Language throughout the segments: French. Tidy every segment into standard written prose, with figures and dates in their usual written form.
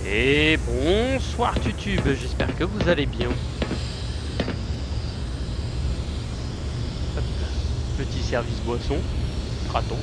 Et bonsoir Tutube, j'espère que vous allez bien. Hop, petit service boisson, gratos.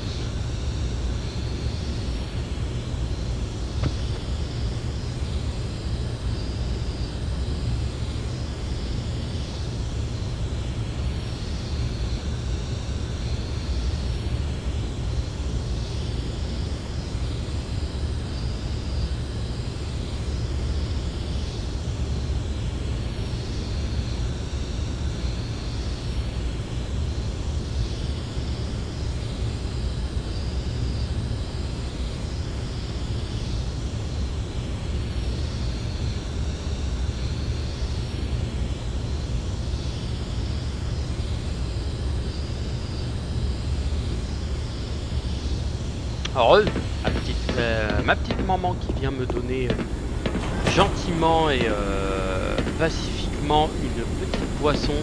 Alors, ma petite maman qui vient me donner gentiment et pacifiquement une petite boisson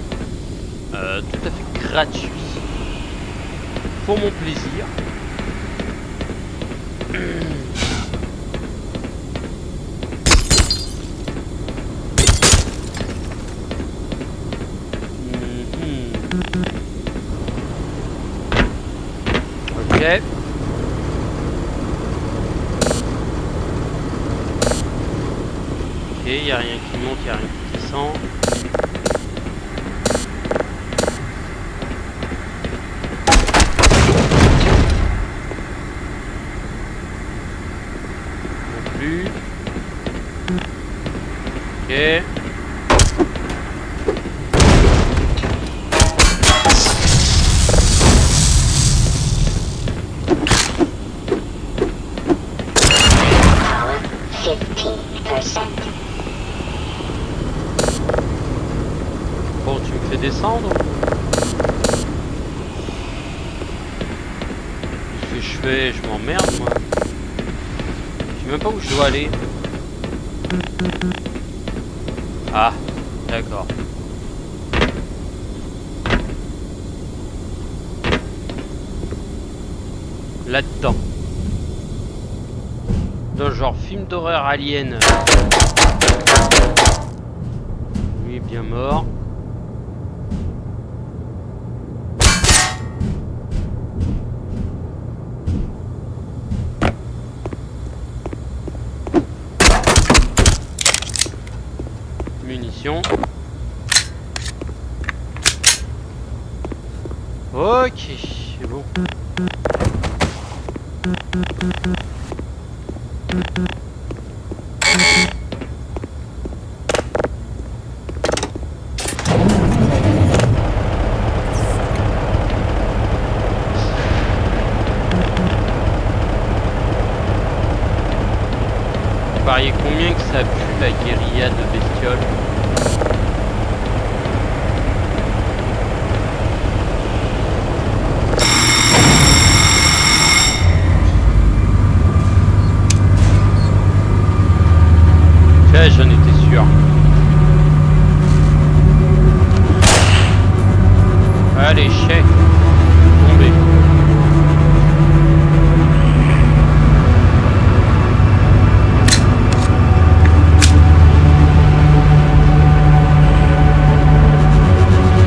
tout à fait gratuite pour mon plaisir. Ok. Ok, y a rien qui monte, y a rien qui descend. Non plus. Ok. Bon, tu me fais descendre? Qu'est-ce que je fais? Je m'emmerde, moi. Je sais même pas où je dois aller. Ah, d'accord. Là-dedans. Dans le genre film d'horreur alien. Lui est bien mort. Munitions. Ok, c'est bon. Vous pariez combien que ça pue la guérilla de bestioles? J'en étais sûr. Allez, chais. Tombé.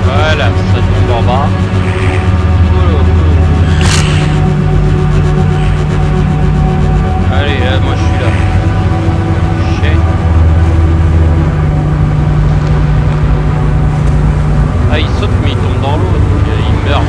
Voilà, ça tombe en bas. Allez, là, moi je suis là. Ah, il saute mais il tombe dans l'eau, donc il meurt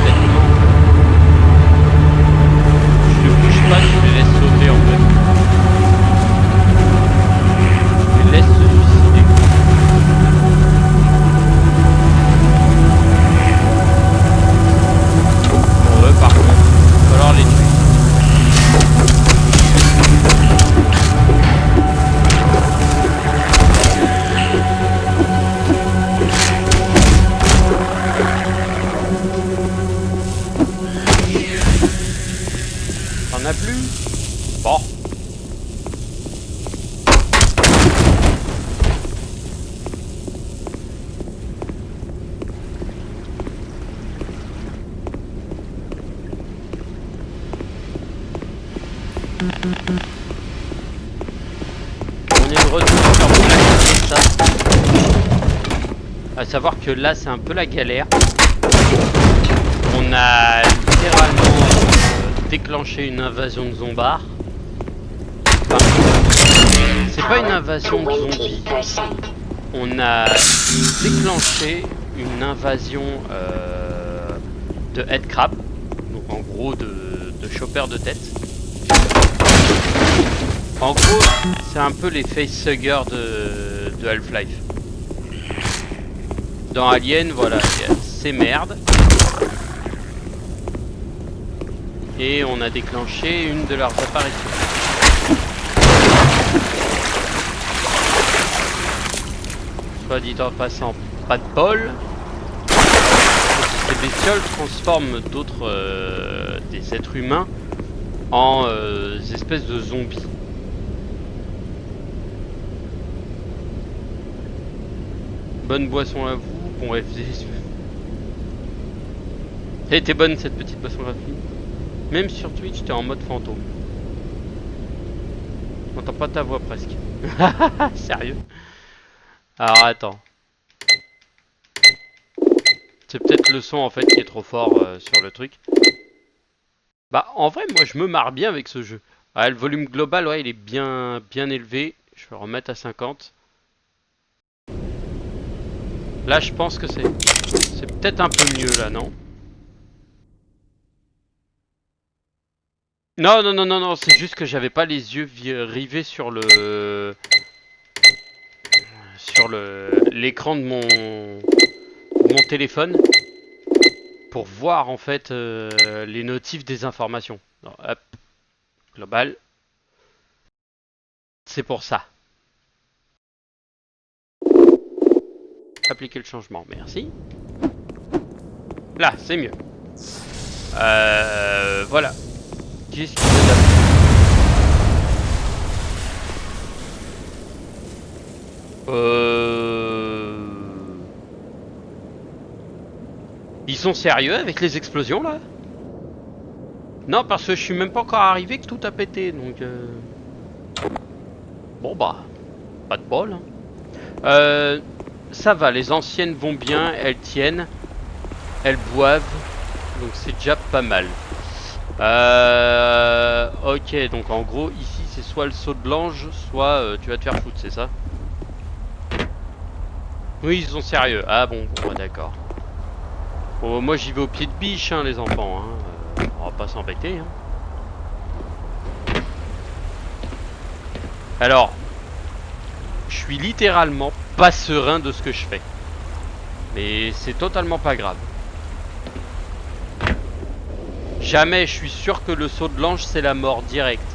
est de retour sur Black Mesa. À savoir que là c'est un peu la galère. On a littéralement déclenché une invasion de zombards. Enfin, c'est pas une invasion de zombies. On a déclenché une invasion de headcrab. Donc en gros de chopper de tête. En gros, c'est un peu les facehuggers de Half-Life. Dans Alien, voilà, c'est merde. Et on a déclenché une de leurs apparitions. Soit dit en passant, pas de bol. Ces bestioles transforment d'autres des êtres humains en espèces de zombies. Bonne boisson à vous. Bon, elle était bonne cette petite boisson gratuite. Même sur Twitch, t'es en mode fantôme. J'entends pas ta voix presque. Sérieux? Alors attends. C'est peut-être le son en fait qui est trop fort sur le truc. Bah en vrai, moi je me marre bien avec ce jeu. Ah, le volume global, ouais, il est bien élevé. Je vais le remettre à 50. Là, je pense que c'est peut-être un peu mieux là, non? Non, non, non, non, non, c'est juste que j'avais pas les yeux rivés sur l'écran de mon téléphone pour voir en fait les notifs des informations. Non, hop, global. C'est pour ça. Appliquer le changement, merci. Là, c'est mieux. Voilà. Qu'est-ce qu'il y a là? Ils sont sérieux avec les explosions là? Non, parce que je suis même pas encore arrivé que tout a pété, donc bon bah, pas de bol. Hein. Ça va, les anciennes vont bien, elles tiennent, elles boivent, donc c'est déjà pas mal. Ok, donc en gros ici c'est soit le saut de l'ange, soit tu vas te faire foutre, c'est ça? Oui, ils sont sérieux. Ah bon, bon d'accord. Bon, moi j'y vais au pied de biche, hein, les enfants. Hein. On va pas s'embêter. Hein. Alors, je suis littéralement pas serein de ce que je fais. Mais c'est totalement pas grave. Jamais je suis sûr que le saut de l'ange c'est la mort directe.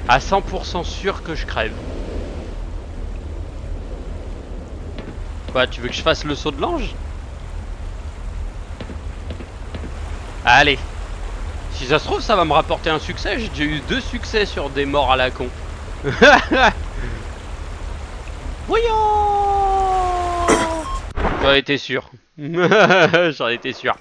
À 100% sûr que je crève. Quoi, tu veux que je fasse le saut de l'ange? Allez. Si ça se trouve, ça va me rapporter un succès. J'ai déjà eu 2 succès sur des morts à la con. Voyons. J'en étais sûr. J'en étais sûr.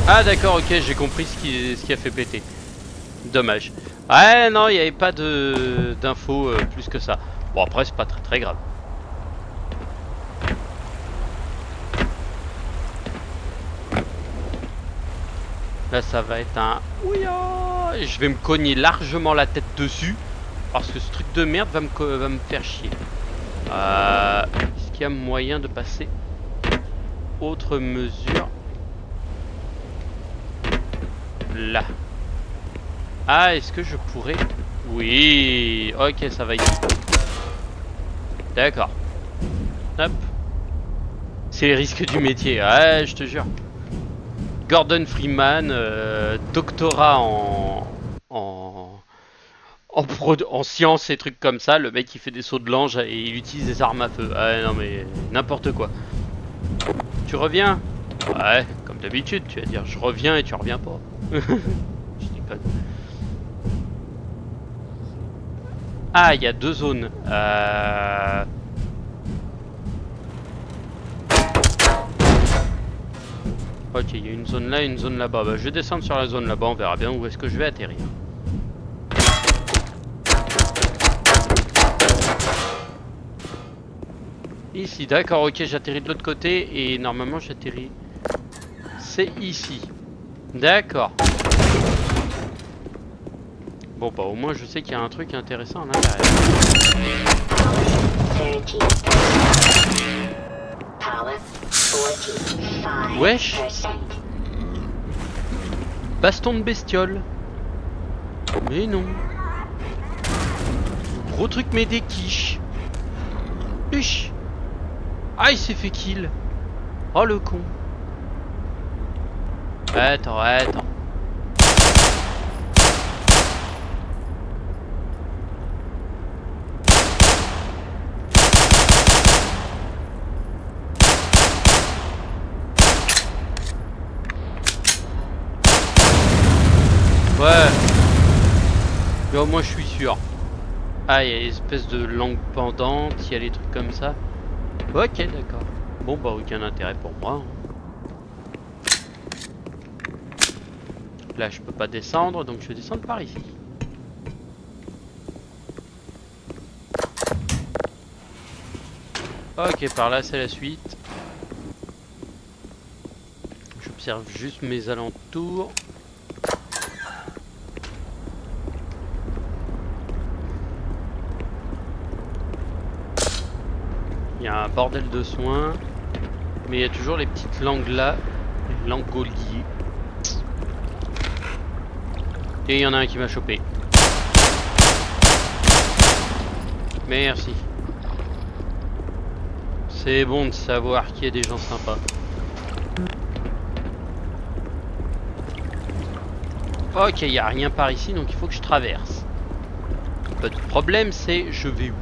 Ah d'accord, ok, j'ai compris ce qui a fait péter. Dommage. Ouais, non, il n'y avait pas d'infos plus que ça. Bon, après, c'est pas très grave. Là, ça va être un... Ouya. Je vais me cogner largement la tête dessus. Parce que ce truc de merde va me faire chier. Est-ce qu'il y a moyen de passer autre mesure? Là. Ah, est-ce que je pourrais... Oui. Ok, ça va ici. D'accord. Hop. C'est les risques du métier. Ouais, je te jure. Gordon Freeman, doctorat en sciences et trucs comme ça. Le mec il fait des sauts de l'ange et il utilise des armes à feu. Ah non mais n'importe quoi. Tu reviens? Ouais, comme d'habitude, tu vas dire je reviens et tu reviens pas. Je déconne. Ah, il y a 2 zones. Ok, il y a une zone là et une zone là-bas. Bah, je vais descendre sur la zone là-bas, on verra bien où est-ce que je vais atterrir. Ici, d'accord, ok, j'atterris de l'autre côté et normalement j'atterris... C'est ici. D'accord. Bon bah au moins je sais qu'il y a un truc intéressant à l'intérieur. Wesh. Baston de bestiole. Mais non. Gros truc mais des quiches. Huch. Ah il s'est fait kill. Oh le con. Attends, attends. Ouais. Mais au moins je suis sûr. Ah, il y a une espèce de langue pendante, il y a des trucs comme ça. Ok, d'accord. Bon, bah, aucun intérêt pour moi. Là, je peux pas descendre, donc je vais descendre par ici. Ok, par là, c'est la suite. J'observe juste mes alentours. Il y a un bordel de soins. Mais il y a toujours les petites langues là. Les langoliers. Et il y en a un qui m'a chopé. Merci. C'est bon de savoir qu'il y a des gens sympas. Ok, il n'y a rien par ici, donc il faut que je traverse. Pas de problème, c'est je vais où?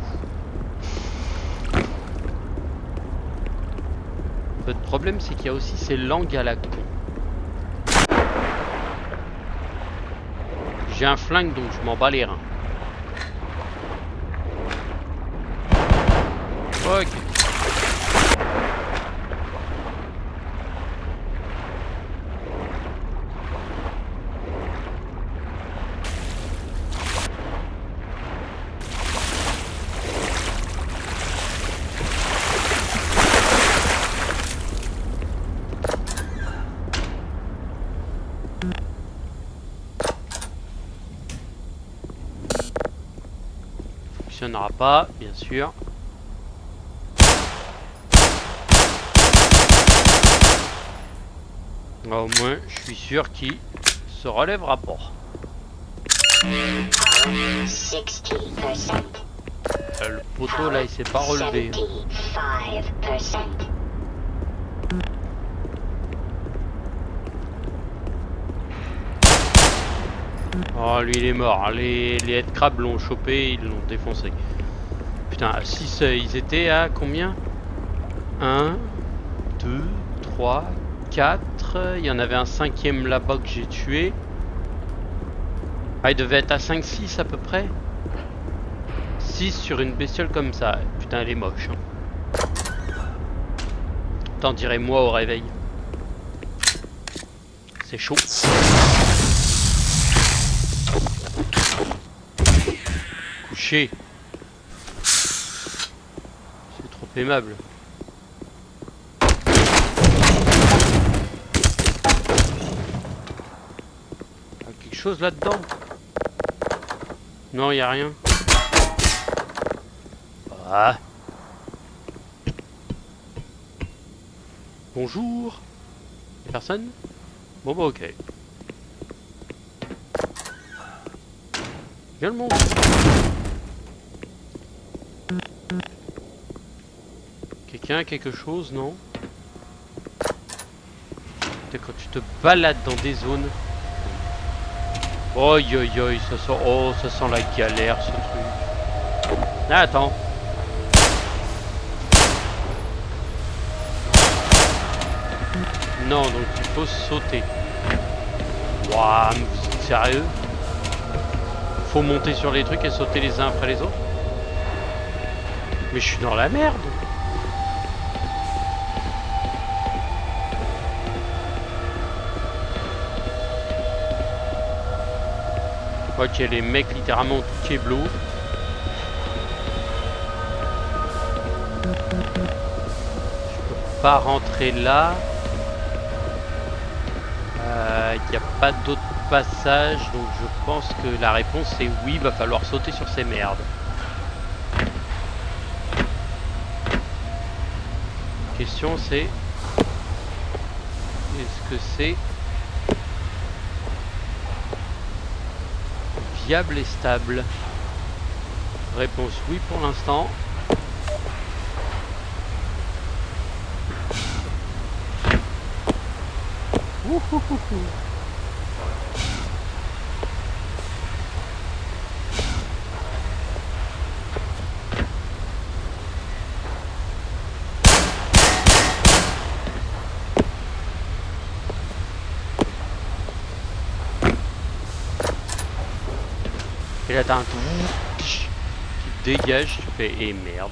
Le problème, c'est qu'il y a aussi ces langues à la con. J'ai un flingue, donc je m'en bats les reins. Ok. Fonctionnera pas, bien sûr. Au moins, je suis sûr qu'il se relèvera pas. Le poteau là, il s'est pas relevé. Oh, lui il est mort. Les headcrabs l'ont chopé, ils l'ont défoncé. Putain, 6, ils étaient à combien? 1, 2, 3, 4. Il y en avait un cinquième là-bas que j'ai tué. Ah, il devait être à 5-6 à peu près. 6 sur une bestiole comme ça. Putain, elle est moche. Hein. T'en dirais moi au réveil. C'est chaud. Couché. C'est trop aimable. Il y a quelque chose là-dedans? Non, il n'y a rien. Ah. Bonjour. Y'a personne? Bon bah ok. Viens le monstre. Quelqu'un a quelque chose, non? Quand tu te balades dans des zones. Oi oi oi, ça sent. Oh, ça sent la galère ce truc. Ah, attends. Non, donc il faut sauter. Waouh, mais vous êtes sérieux? Faut monter sur les trucs et sauter les uns après les autres? Mais je suis dans la merde. Ok, les mecs littéralement tout keblo. Pas rentrer là. Il n'y a pas d'autre passage, donc je pense que la réponse est oui, va falloir sauter sur ces merdes. Question c'est, est-ce que c'est viable et stable? Réponse oui pour l'instant. Et là t'as un tout qui dégage, tu fais et merde.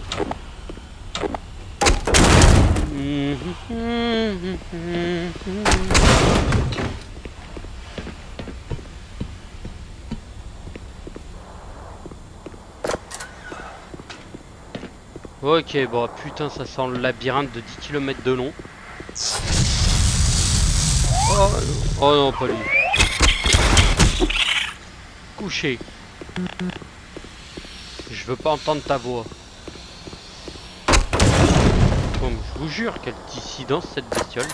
Ok, bon putain, ça sent le labyrinthe de 10 km de long. Oh non, pas lui. Couché. Je veux pas entendre ta voix. Bon, je vous jure, quelle dissidence cette bestiole.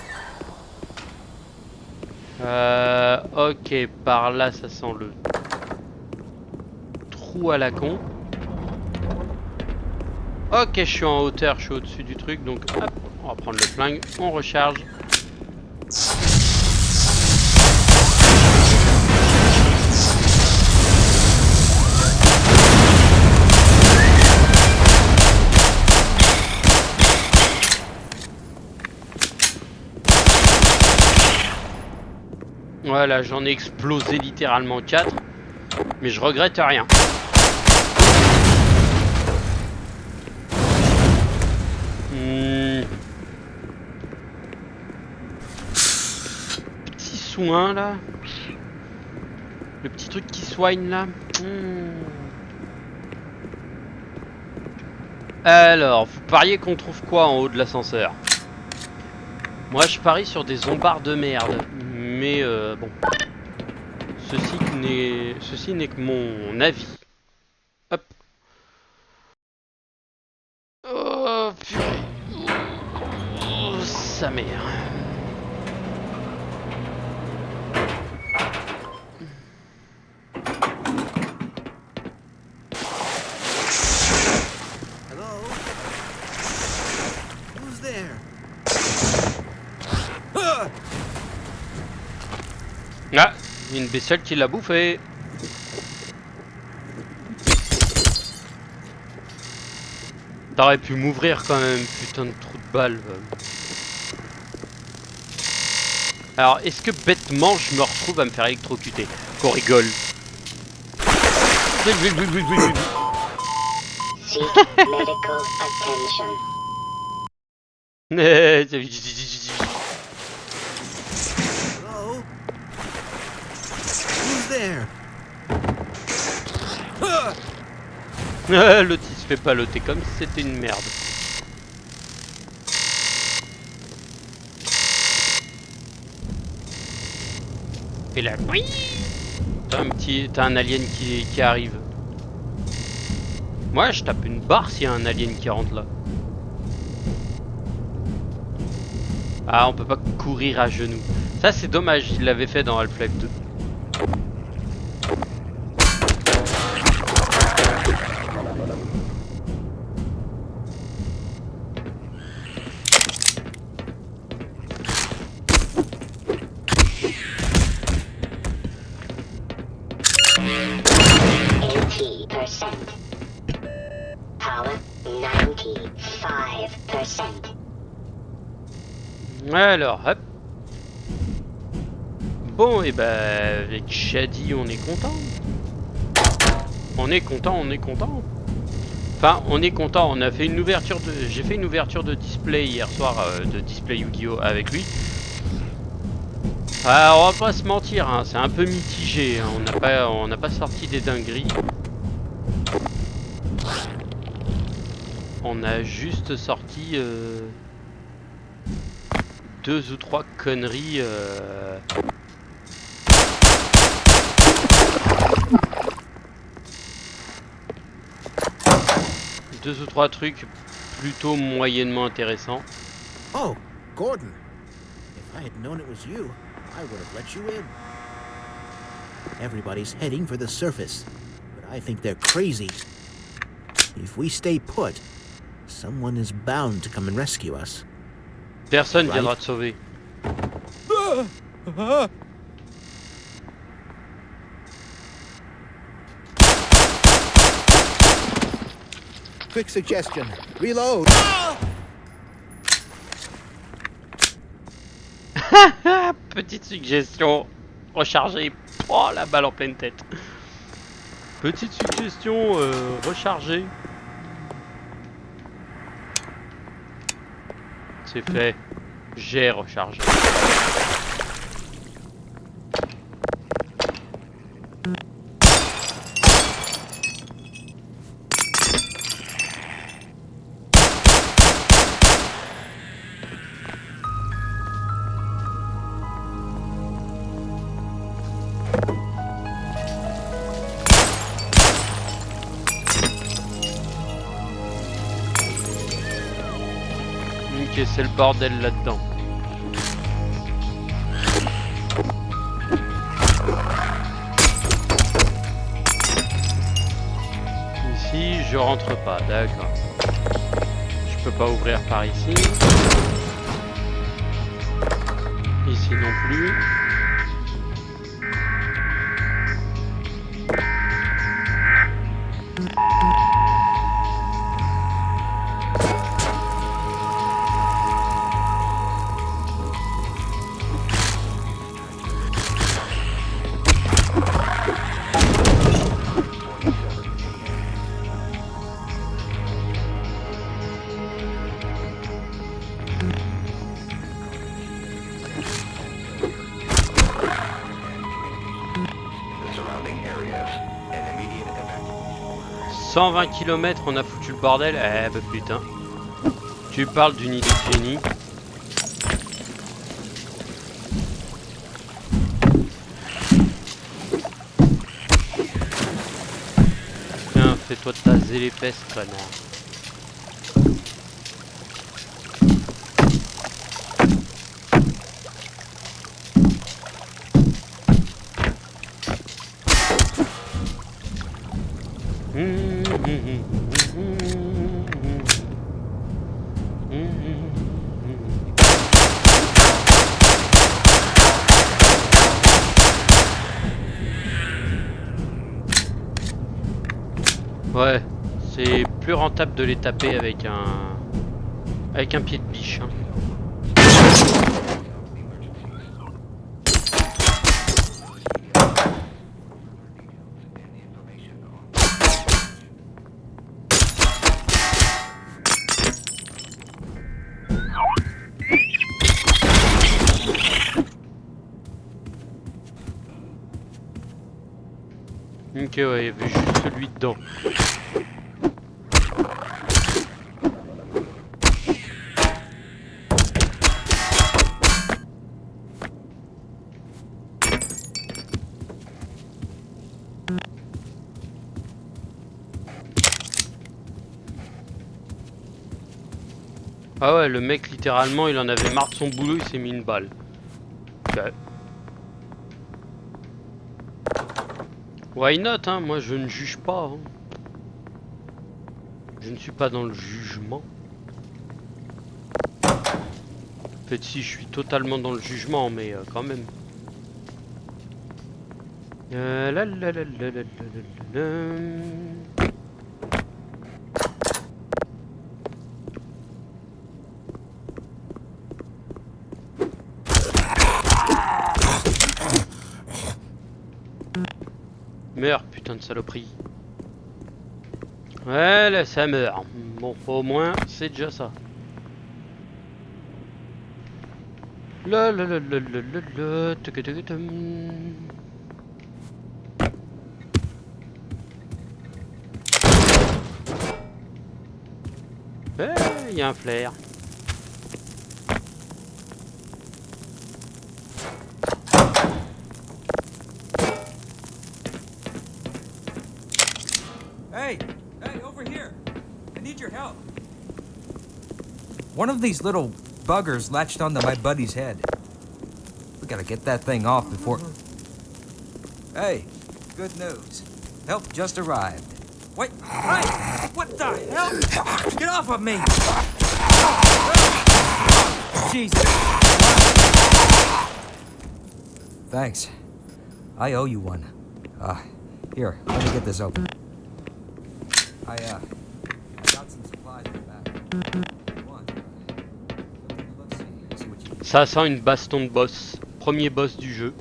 Ok, par là ça sent le trou à la con. Ok, je suis en hauteur, je suis au-dessus du truc, donc hop, on va prendre le flingue, on recharge. Voilà, j'en ai explosé littéralement 4, mais je regrette rien. Petit soin là. Le petit truc qui soigne là. Alors, vous pariez qu'on trouve quoi en haut de l'ascenseur? Moi je parie sur des zombards de merde. Mais bon. Ceci n'est que mon avis. Hop. Oh purée. Oh, sa mère. Ah, une bestiole qui l'a bouffé. T'aurais pu m'ouvrir quand même, putain de trou de balle. Alors, est-ce que bêtement je me retrouve à me faire électrocuter? Qu'on rigole. L'autre il se fait paloter comme si c'était une merde. Et là, oui, t'as un alien qui arrive. Moi je tape une barre s'il y a un alien qui rentre là. Ah, on peut pas courir à genoux. Ça c'est dommage, il l'avait fait dans Half-Life 2. Alors, hop. Bon, et ben avec Shady, on est content. On est content. Enfin, on est content. On a fait une ouverture de. J'ai fait une ouverture de display hier soir, de display Yu-Gi-Oh avec lui. Ah, on va pas se mentir, hein, c'est un peu mitigé. Hein, on n'a pas sorti des dingueries. On a juste sorti 2 ou 3 conneries. Deux ou trois trucs plutôt moyennement intéressants. Oh, Gordon. If I had known it was you, I would have let you in. Everybody's heading for the surface, but I think they're crazy. If we stay put, someone is bound to come and rescue us. Personne Right. viendra te sauver. Quick suggestion. Reload. Petite suggestion. Recharger. Oh, la balle en pleine tête. Petite suggestion. Recharger. C'est fait. J'ai rechargé. Ok, c'est le bordel là-dedans. Ici, je rentre pas, d'accord. Je peux pas ouvrir par ici. Ici non plus. Surrounding areas and immediate evacuation. 120 km, on a foutu le bordel. Eh bah putain. Tu parles d'une idée de génie. Tiens, fais-toi taser les fesses, connard. Ouais, c'est plus rentable de les taper avec un pied de biche. Hein. Ok, ouais, il y avait juste celui dedans. Ah ouais, le mec littéralement il en avait marre de son boulot, il s'est mis une balle. Okay. Why not, hein, moi je ne juge pas. Hein. Je ne suis pas dans le jugement. En fait si, je suis totalement dans le jugement, mais quand même. La la la la la la la la. Meurs, putain de saloperie. Ouais, là, ça meurt. Bon, au moins, c'est déjà ça. La la la la la la la, tukutukutum. Il y a un flair. Hey! Hey, over here! I need your help. One of these little buggers latched onto my buddy's head. We gotta get that thing off before... Hey, good news. Help just arrived. Wait, hey! What the hell? Get off of me! Jesus! Thanks. I owe you one. Here, let me get this open. I got some supplies in the back. One. Let's see what you... Ça sent une baston de boss. Premier boss du jeu.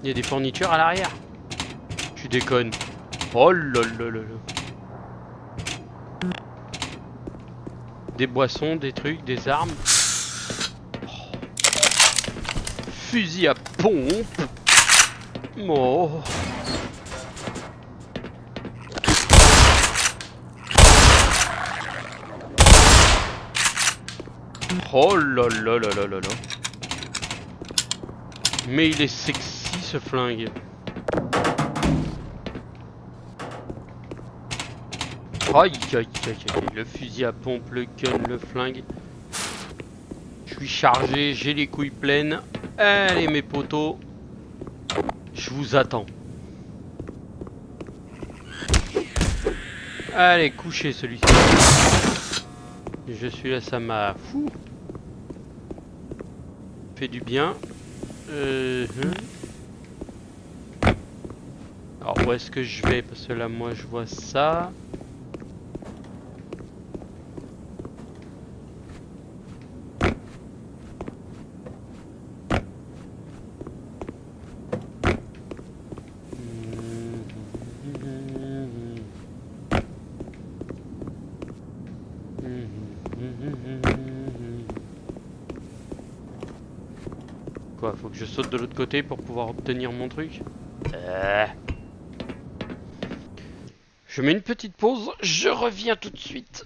Il y a des fournitures à l'arrière. Tu déconnes. Oh là là là là. Des boissons, des trucs, des armes. Oh. Fusil à pompe. Oh. Oh là là là là là là. Mais il est sexy ce flingue. Aïe aïe aïe aïe, le fusil à pompe, le gun, le flingue. Je suis chargé, j'ai les couilles pleines. Allez mes potos, je vous attends. Allez, couchez celui-ci. Je suis là, ça m'a fou. Fait du bien. Alors où est-ce que je vais? Parce que là moi je vois ça. Quoi, faut que je saute de l'autre côté pour pouvoir obtenir mon truc? Je mets une petite pause, je reviens tout de suite.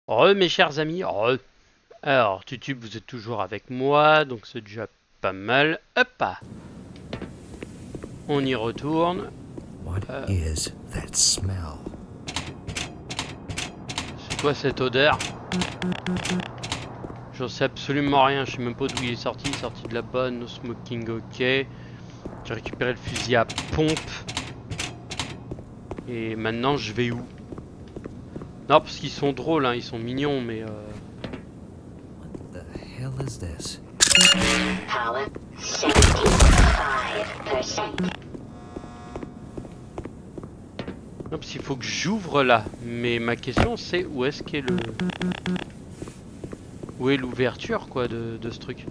Mes chers amis, alors YouTube vous êtes toujours avec moi, donc c'est déjà pas mal. Hop, on y retourne. What is that smell? C'est quoi cette odeur? J'en sais absolument rien, je sais même pas d'où il est sorti. Il est sorti de la bonne, no smoking, ok. J'ai récupéré le fusil à pompe. Et maintenant je vais où? Non, parce qu'ils sont drôles, hein, ils sont mignons, mais What the hell is this? Power 75%. non, parce qu'il faut que j'ouvre là. Mais ma question c'est où est-ce qu'est le... Où est l'ouverture quoi de ce truc?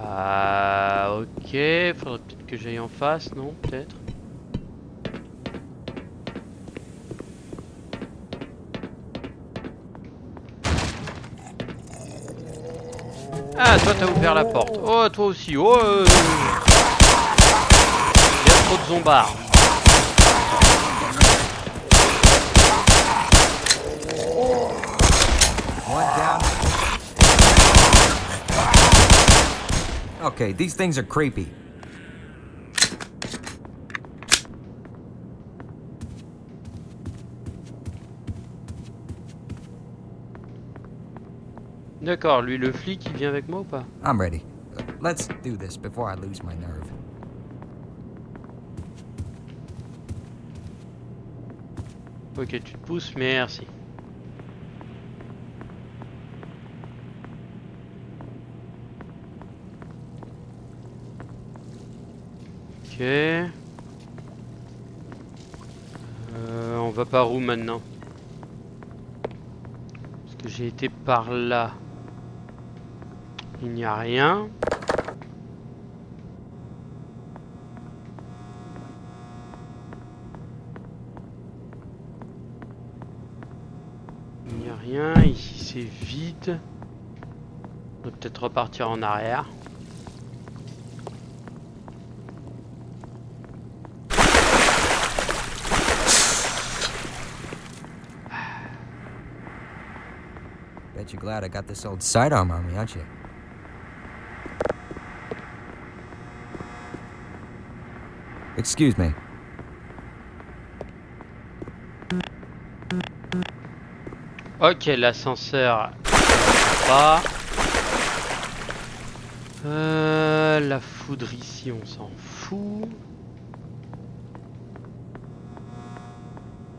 Ah ok, faudrait peut-être que j'aille en face, non? Peut-être. Ah toi t'as ouvert la porte. Oh toi aussi. Oh il y a trop de zombards. One down. Okay, these things are creepy. D'accord, lui le flic il vient avec moi ou pas? I'm ready. Let's do this before I lose my nerve. Ok, tu te pousses, merci. Ok. On va par où maintenant? Parce que j'ai été par là. Il n'y a rien. Il n'y a rien. Ici c'est vide. On va peut-être repartir en arrière. Bet you're glad I got this old sidearm on me, aren't you? Excuse me. Ok, l'ascenseur pas. La foudre ici, on s'en fout.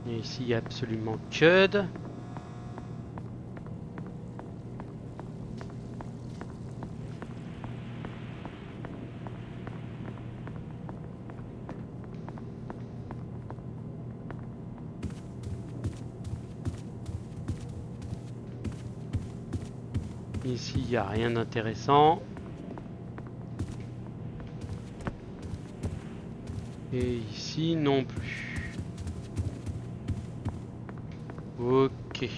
Et ici, il n'y a absolument que de. Ici, il n'y a rien d'intéressant. Et ici, non plus. Ok.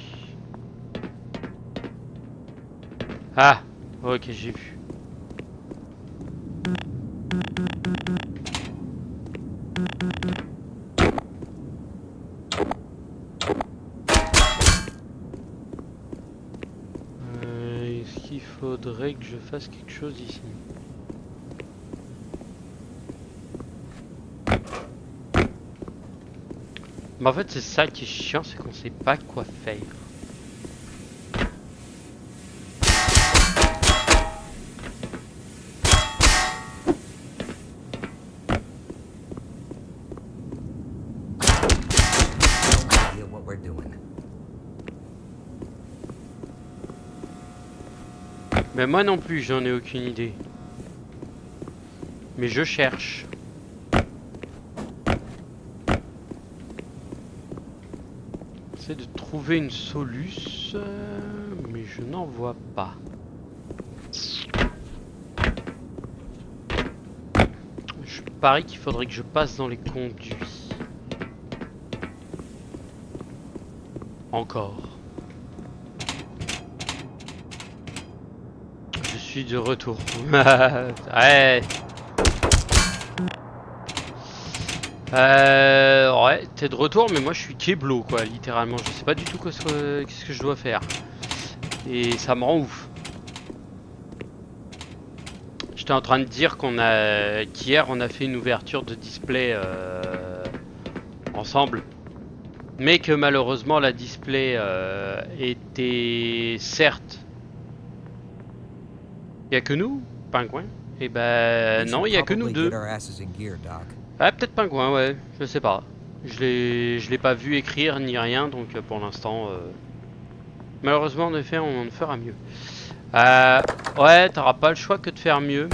Ah, ok, j'ai vu. Est-ce qu'il faudrait que je fasse quelque chose ici? Mais en fait, c'est ça qui est chiant, c'est qu'on sait pas quoi faire. Idea what we're doing. Mais moi non plus, j'en ai aucune idée. Mais je cherche. J'essaie de trouver une soluce, mais je n'en vois pas. Je parie qu'il faudrait que je passe dans les conduits. Encore. Je suis de retour. Ouais. Ouais, t'es de retour, mais moi je suis kéblo, quoi, littéralement. Je sais pas du tout qu'est-ce que je dois faire. Et ça me rend ouf. J'étais en train de dire qu'hier on a fait une ouverture de display ensemble. Mais que malheureusement la display était certes... Y'a que nous, Pingouin? Et ben non, il y a que nous deux. Ah, peut-être Pingouin, ouais, je sais pas. Je l'ai pas vu écrire ni rien, donc pour l'instant... Malheureusement, en effet, on fera mieux. Ouais, t'auras pas le choix que de faire mieux.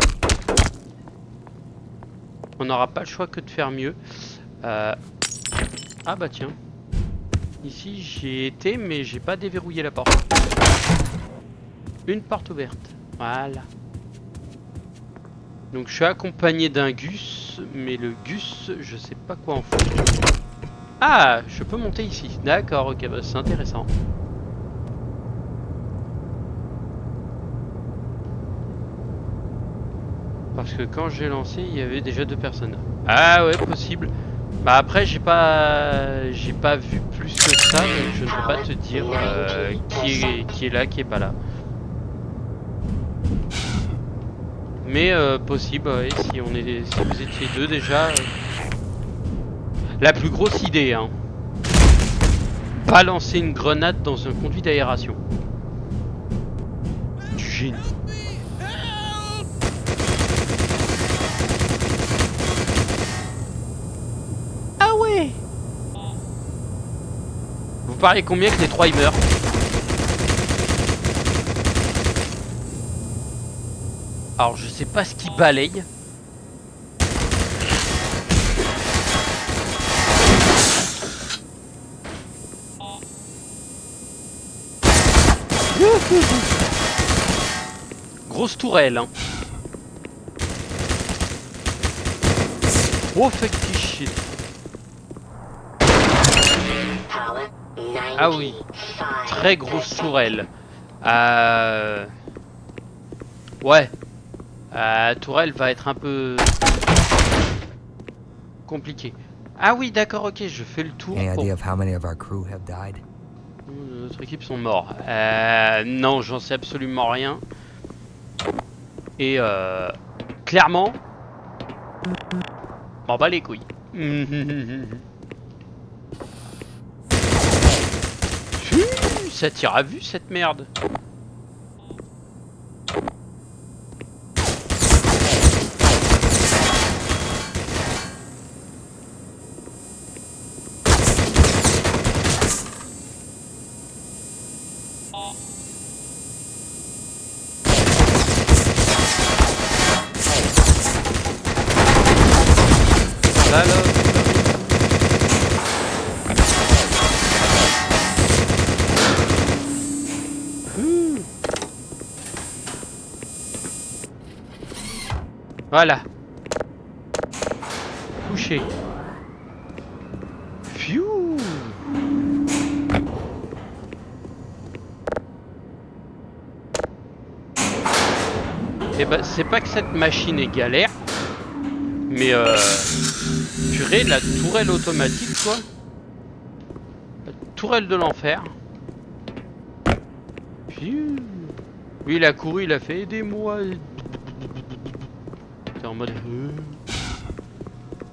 On n'aura pas le choix que de faire mieux. Ah bah tiens. Ici, j'y été, mais j'ai pas déverrouillé la porte. Une porte ouverte. Voilà. Donc je suis accompagné d'un Gus, mais le Gus, je sais pas quoi en foutre. Ah, je peux monter ici. D'accord, ok, bah c'est intéressant. Parce que quand j'ai lancé, il y avait déjà 2 personnes. Ah ouais, possible. Bah après, j'ai pas vu plus que ça, donc je ne peux pas te dire qui est là, qui est pas là. Mais possible, ouais, si vous étiez 2 déjà. La plus grosse idée, hein. Balancer une grenade dans un conduit d'aération. Du génie. Ah ouais. Vous pariez combien que les 3 ils meurent? Alors je sais pas ce qui balaye. Grosse tourelle, hein. Oh fuck this shit. Ah oui, très grosse tourelle. Ouais. Tourelle va être un peu compliqué. Ah oui, d'accord, ok, je fais le tour. Notre équipe sont morts. Non, j'en sais absolument rien. Et clairement, m'en bats les couilles. Ça tire à vue cette merde. Voilà. Couché. Pfiou. Et bah c'est pas que cette machine est galère, mais purée, la tourelle automatique quoi. La tourelle de l'enfer. Pfiou. Lui il a couru, il a fait aidez-moi. T'es en mode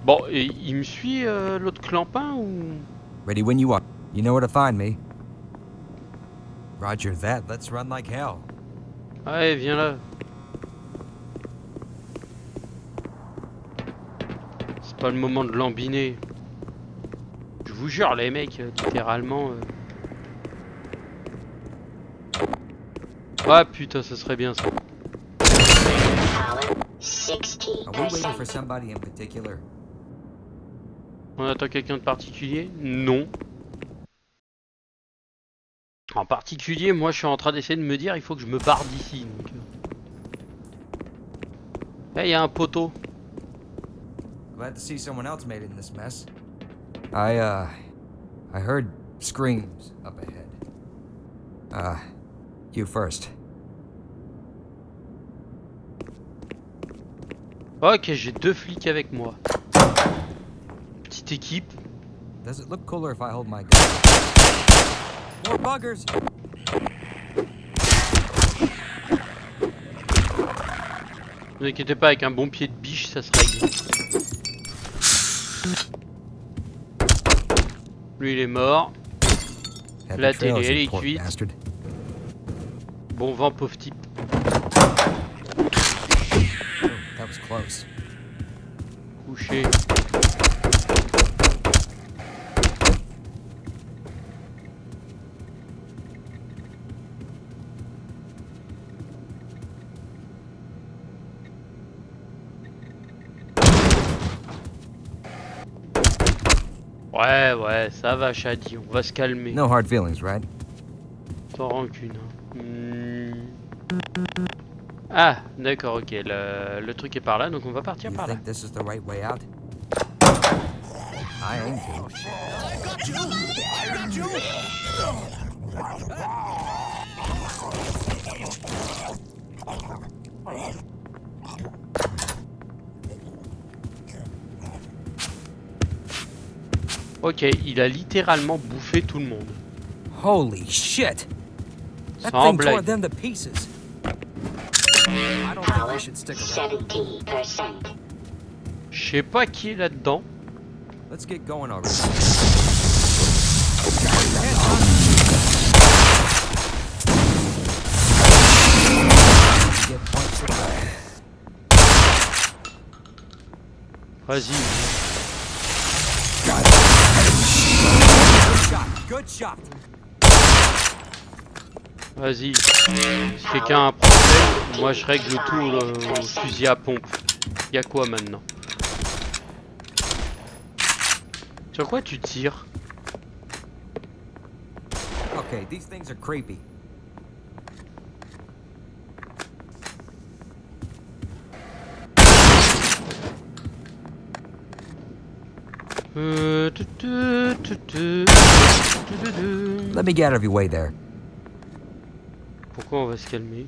bon, et il me suit l'autre clampin ou... Ready when you are. You know where to find me. Roger that. Let's run like hell. Ouais, viens là. C'est pas le moment de lambiner. Je vous jure, les mecs, littéralement... Ah putain, ça serait bien ça. Are we waiting for somebody in particular? On attend quelqu'un de particulier? Non. En particulier, moi je suis en train d'essayer de me dire il faut que je me barre d'ici. Là, il y a un poteau. Glad to see someone else made it in this mess. I heard screams up ahead. You first. Ok, j'ai 2 flics avec moi. Petite petite équipe. Does it look cooler if I hold my gun? More buggers! Ne vous inquiétez pas, avec un bon pied de biche, ça se règle. Lui, il est mort. Happy La trails, télé, elle you est poor cuite. bastard. Bon vent, pauvre type. Oh, that was close. Couché. Ouais, ça va, Shadi, on va se calmer. No hard feelings, right? Sans rancune. Hein. Ah, d'accord, ok. Le truc est par là, donc on va partir You par là. think this is the right way out? I aim to. Ok, il a littéralement bouffé tout le monde. Holy shit! That Sans thing tore blague. them to pieces. I don't think we Power should stick around. 70%. Je sais pas qui est là-dedans. Let's get going already. Get points for that. Vas-y. Good shot. Vas-y. Si quelqu'un a un problème, moi je règle tout au fusil à pompe. Y'a quoi maintenant? Sur quoi tu tires? Okay, these things are creepy. Let me get out of your way there. Pourquoi on va se calmer?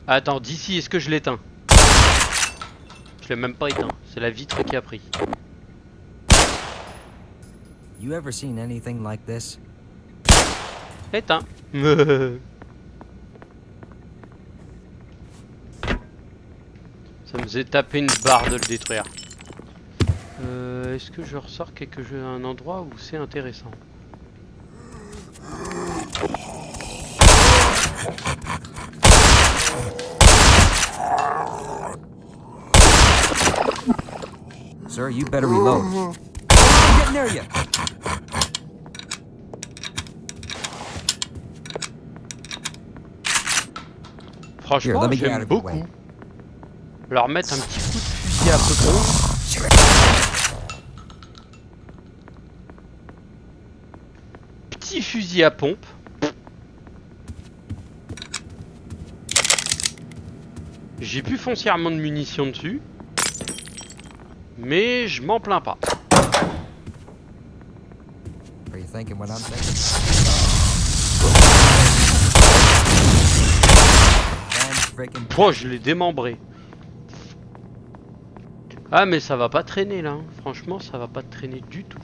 Attends, d'ici, est-ce que je l'éteins? Je l'ai même pas éteint, c'est la vitre qui a pris. You ever seen anything like this? Éteint. Ça me faisait taper une barre de le détruire. Est-ce que je ressors un endroit où c'est intéressant? Sir, you better reload. I'm getting near you. Franchement, Here, let me get out j'aime of your beaucoup. way. Leur mettre un petit coup de fusil à pompe. Petit fusil à pompe. J'ai plus foncièrement de munitions dessus. Mais je m'en plains pas. Are you thinking what I'm thinking? And freaking Oh, je l'ai démembré. Ah, mais ça va pas traîner là. Hein. Franchement, ça va pas traîner du tout.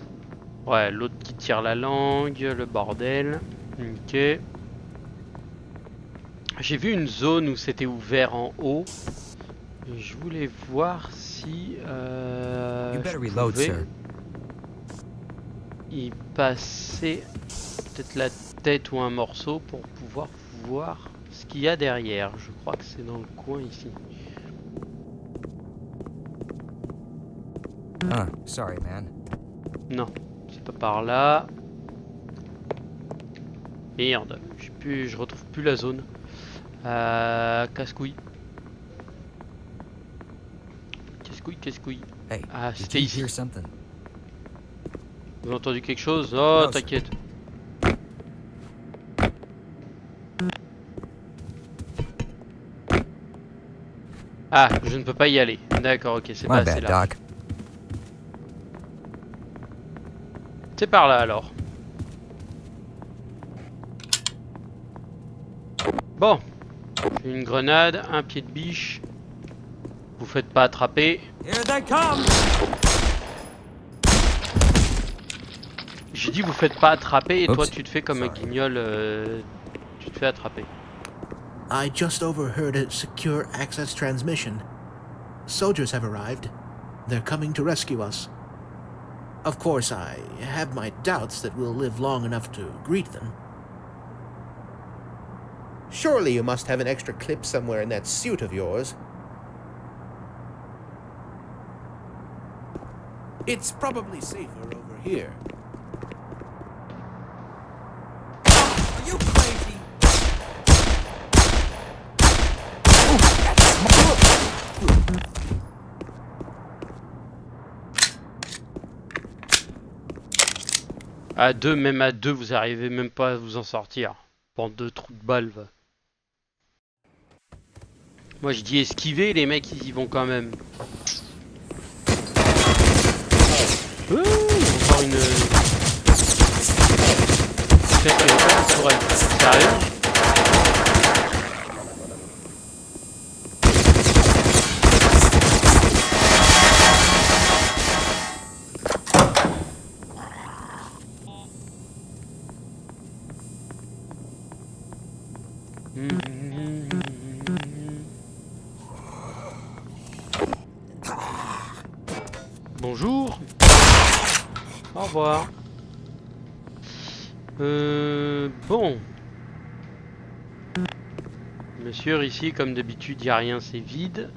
Ouais, l'autre qui tire la langue, le bordel. Ok. J'ai vu une zone où c'était ouvert en haut. Et je voulais voir si You je better reload, pouvais sir. y passer peut-être la tête ou un morceau pour pouvoir voir ce qu'il y a derrière. Je crois que c'est dans le coin ici. Ah, sorry, man. Non, c'est pas par là. Merde, je retrouve plus la zone. Casse-couille. Casse-couille. Hey, Ah, did c'était you ici. hear something? Vous avez entendu quelque chose? Oh, Non, t'inquiète. Ah, je ne peux pas y aller. D'accord, ok, c'est pas My assez bad, large. Doc. C'est par là alors. Bon, j'ai une grenade, un pied de biche. Vous faites pas attraper. Here they come. J'ai dit vous faites pas attraper et toi Oops. tu te fais comme un Sorry. guignol, tu te fais attraper. I just overheard a secure access transmission. Soldiers have arrived. They're coming to rescue us. Of course, I have my doubts that we'll live long enough to greet them. Surely you must have an extra clip somewhere in that suit of yours. It's probably safer over here. Are you crazy? À deux, même à deux, vous arrivez même pas à vous en sortir. Bande de trous de balles. Va. Moi je dis esquiver, les mecs ils y vont quand même. Encore une... Sérieux? Bonjour. Au revoir. Bon. Monsieur, ici, comme d'habitude, il n'y a rien, c'est vide.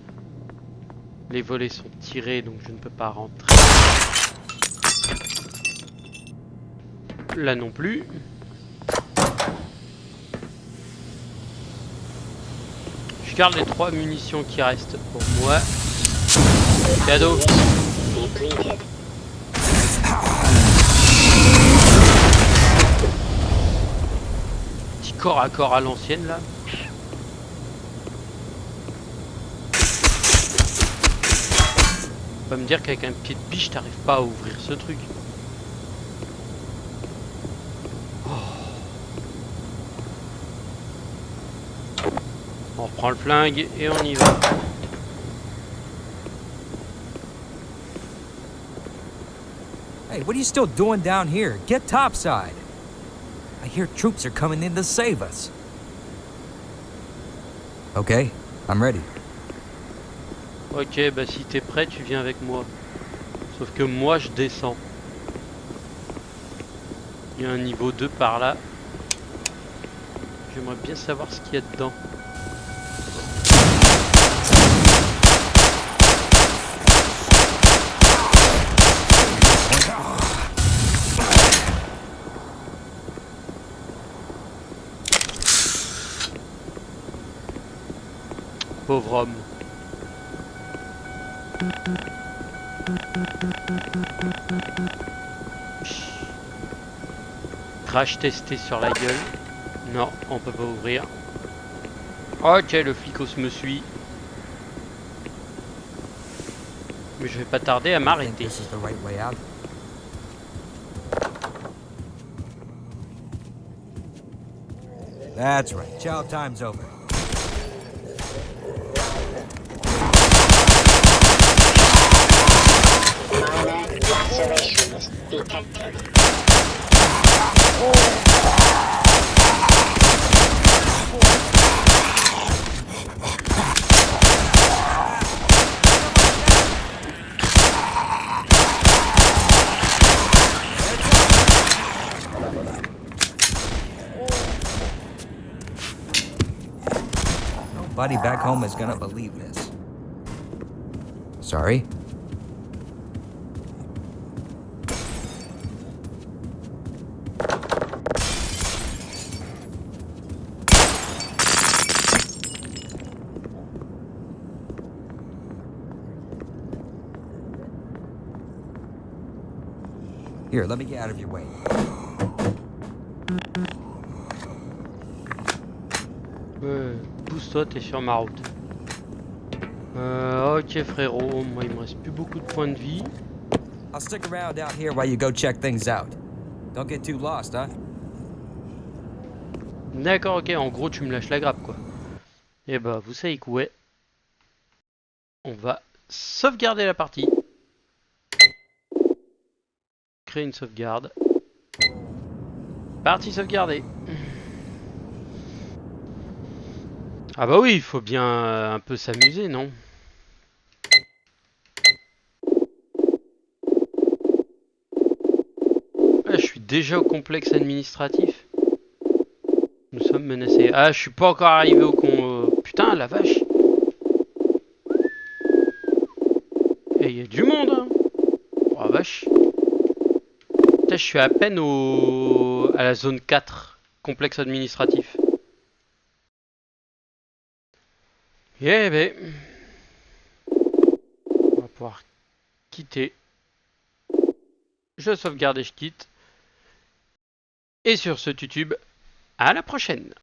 Les volets sont tirés, donc je ne peux pas rentrer. Là non plus. Je garde les 3 munitions qui restent pour moi. Cadeau. Depleted. Petit corps à corps à l'ancienne là. On va me dire qu'avec un pied de biche t'arrives pas à ouvrir ce truc. Oh. On reprend le flingue et on y va. Hey, what are you still doing down here? Get topside. I hear troops are coming in to save us. Okay, I'm ready. Ok, bah si t'es prêt, tu viens avec moi. Sauf que moi je descends. Il y a un niveau 2 par là. J'aimerais bien savoir ce qu'il y a dedans. Pauvre homme. Crash testé sur la gueule. Non, on peut pas ouvrir. Ok, le flicos me suit. Mais je vais pas tarder à I think m'arrêter. this is the right way out. That's right. Chow time's over. Minor lacerations detected. Nobody back home is gonna believe this. Sorry? Here, let me get out of your way. Pousse-toi, t'es sur ma route. Ok frérot, moi il me reste plus beaucoup de points de vie. I'll stick around out here while you go check things out. Don't get too lost, huh? D'accord, ok, en gros tu me lâches la grappe quoi. Et bah vous savez quoi. on va sauvegarder la partie. Créer une sauvegarde. Partie sauvegardée. Ah bah oui, il faut bien un peu s'amuser, non? Ah, je suis déjà au complexe administratif. Nous sommes menacés. Ah, je suis pas encore arrivé au putain, la vache. Et il y a du monde, hein. Oh la vache. Putain, je suis à peine à la zone 4, complexe administratif. Eh ben, on va pouvoir quitter. Je sauvegarde et je quitte. Et sur ce YouTube, à la prochaine.